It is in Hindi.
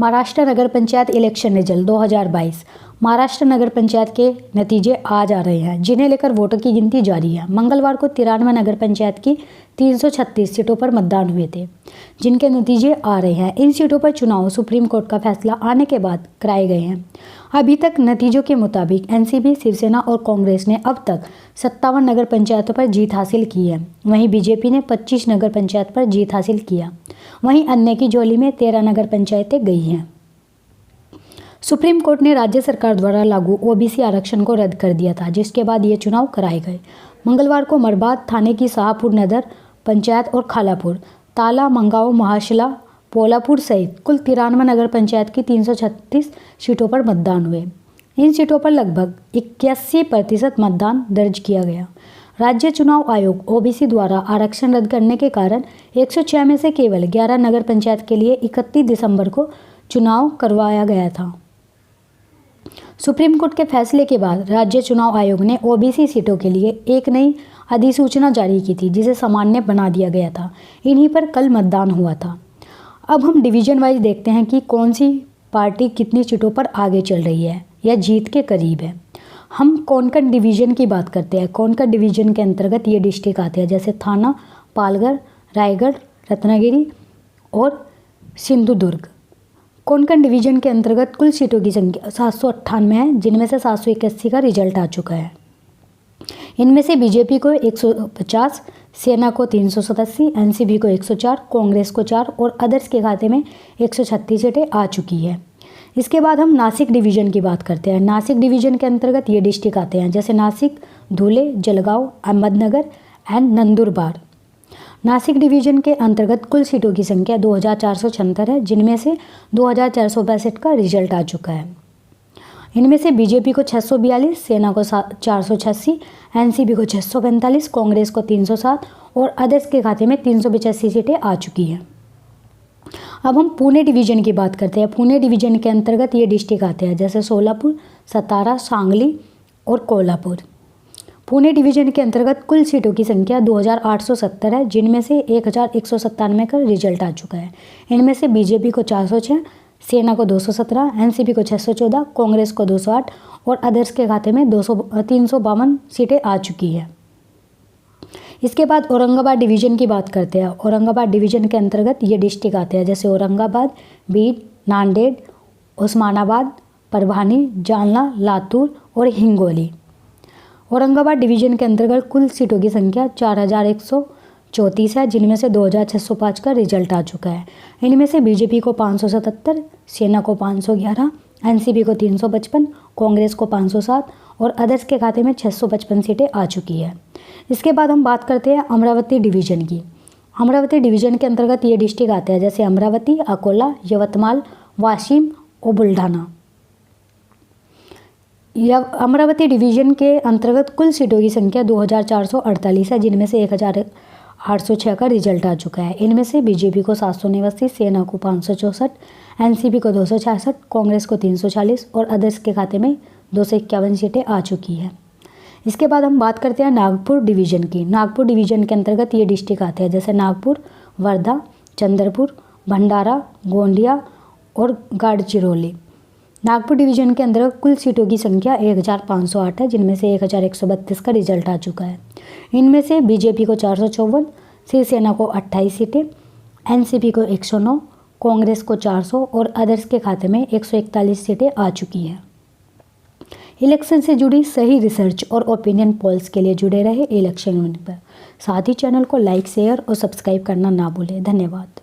महाराष्ट्र नगर पंचायत इलेक्शन रिजल्ट 2022। महाराष्ट्र नगर पंचायत के नतीजे आज आ रहे हैं, जिन्हें लेकर वोटों की गिनती जारी है। मंगलवार को 93 नगर पंचायत की 336 सीटों पर मतदान हुए थे, जिनके नतीजे आ रहे हैं। इन सीटों पर चुनाव सुप्रीम कोर्ट का फैसला आने के बाद कराए गए हैं। अभी तक नतीजों के मुताबिक एनसीपी, शिवसेना और कांग्रेस ने अब तक 57 नगर पंचायतों पर जीत हासिल की है। वहीं बीजेपी ने 25 नगर पंचायत पर जीत हासिल किया। वहीं अन्य की झोली में 13 नगर पंचायतें गई हैं। सुप्रीम कोर्ट ने राज्य सरकार द्वारा लागू ओबीसी आरक्षण को रद्द कर दिया था, जिसके बाद ये चुनाव कराए गए। मंगलवार को मरबाद थाने की शाहपुर नगर पंचायत और खालापुर, ताला, मंगाओ, महाशला, पोलापुर सहित कुल 93 नगर पंचायत की 336 सीटों पर मतदान हुए। इन सीटों पर लगभग 81% मतदान दर्ज किया गया। राज्य चुनाव आयोग ओबीसी द्वारा आरक्षण रद्द करने के कारण 106 में से केवल 11 नगर पंचायत के लिए 31 दिसंबर को चुनाव करवाया गया था। सुप्रीम कोर्ट के फैसले के बाद राज्य चुनाव आयोग ने ओबीसी सीटों के लिए एक नई अधिसूचना जारी की थी, जिसे सामान्य बना दिया गया था। इन्हीं पर कल मतदान हुआ था। अब हम डिवीजन वाइज देखते हैं कि कौन सी पार्टी कितनी सीटों पर आगे चल रही है या जीत के करीब है। हम कोंकण डिवीज़न की बात करते हैं। कोंकण डिवीज़न के अंतर्गत ये डिस्ट्रिक्ट आते हैं, जैसे थाना, पालघर, रायगढ़, रत्नागिरी और सिंधुदुर्ग। कोंकण डिवीज़न के अंतर्गत कुल सीटों की संख्या 798 है, जिनमें से 781 का रिजल्ट आ चुका है। इनमें से बीजेपी को 150, सेना को 387, एनसीपी को 104, कांग्रेस को 4 और अदर्स के खाते में 136 सीटें आ चुकी है। इसके बाद हम नासिक डिवीज़न की बात करते हैं। नासिक डिवीज़न के अंतर्गत ये डिस्ट्रिक्ट आते हैं, जैसे नासिक, धुले, जलगांव, अहमदनगर एंड नंदुरबार। नासिक डिवीज़न के अंतर्गत कुल सीटों की संख्या 2476 है, जिनमें से 2465 का रिजल्ट आ चुका है। इनमें से बीजेपी को 642, सेना को 486, एनसीपी को 645, कांग्रेस को 307 और अदर्स के खाते में 385 सीटें आ चुकी हैं। अब हम पुणे डिवीज़न की बात करते हैं। पुणे डिवीज़न के अंतर्गत ये डिस्ट्रिक्ट आते हैं, जैसे सोलापुर, सतारा, सांगली और कोल्हापुर। पुणे डिवीज़न के अंतर्गत कुल सीटों की संख्या 2870 है, जिनमें से 1197 का रिजल्ट आ चुका है। इनमें से बीजेपी को 406, सेना को 217, एनसीपी को 614, कांग्रेस को 208 और अदर्स के खाते में 352 सीटें आ चुकी है। इसके बाद औरंगाबाद डिवीज़न की बात करते हैं। औरंगाबाद डिवीज़न के अंतर्गत ये डिस्ट्रिक्ट आते हैं, जैसे औरंगाबाद, बीड, नांदेड़, उस्मानाबाद, परभनी, जालना, लातूर और हिंगोली। औरंगाबाद डिवीज़न के अंतर्गत कुल सीटों की संख्या 4134 है, जिनमें से 2605 का रिजल्ट आ चुका है। इनमें से बीजेपी को 577, सेना को 511, एनसीपी को 355, कांग्रेस को 507 और अदर्स के खाते में 655 सीटें आ चुकी है। इसके बाद हम बात करते हैं अमरावती डिवीज़न की। अमरावती डिवीज़न के अंतर्गत ये डिस्ट्रिक्ट आते हैं, जैसे अमरावती, अकोला, यवतमाल, वाशिम और बुल्ढाना। अमरावती डिवीज़न के अंतर्गत कुल सीटों की संख्या 2448 है, जिनमें से 1806 का रिजल्ट आ चुका है। इनमें से बीजेपी को 789, सेना को 564, एनसीपी को 266, कांग्रेस को 340 और अदर्स के खाते में 251 सीटें आ चुकी है। इसके बाद हम बात करते हैं नागपुर डिवीज़न की। नागपुर डिवीज़न के अंतर्गत ये डिस्ट्रिक्ट आते हैं, जैसे नागपुर, वर्धा, चंद्रपुर, भंडारा, गोंदिया और गढ़चिरौली। नागपुर डिवीज़न के अंतर्गत कुल सीटों की संख्या 1508 है, जिनमें से 1132 का रिजल्ट आ चुका है। इनमें से बीजेपी को 454, शिवसेना को 28 सीटें, एनसीपी को 109, कांग्रेस को 400 और अदर्स के खाते में 141 सीटें आ चुकी हैं। इलेक्शन से जुड़ी सही रिसर्च और ओपिनियन पोल्स के लिए जुड़े रहे इलेक्शन पर। साथ ही चैनल को लाइक, शेयर और सब्सक्राइब करना ना भूलें। धन्यवाद।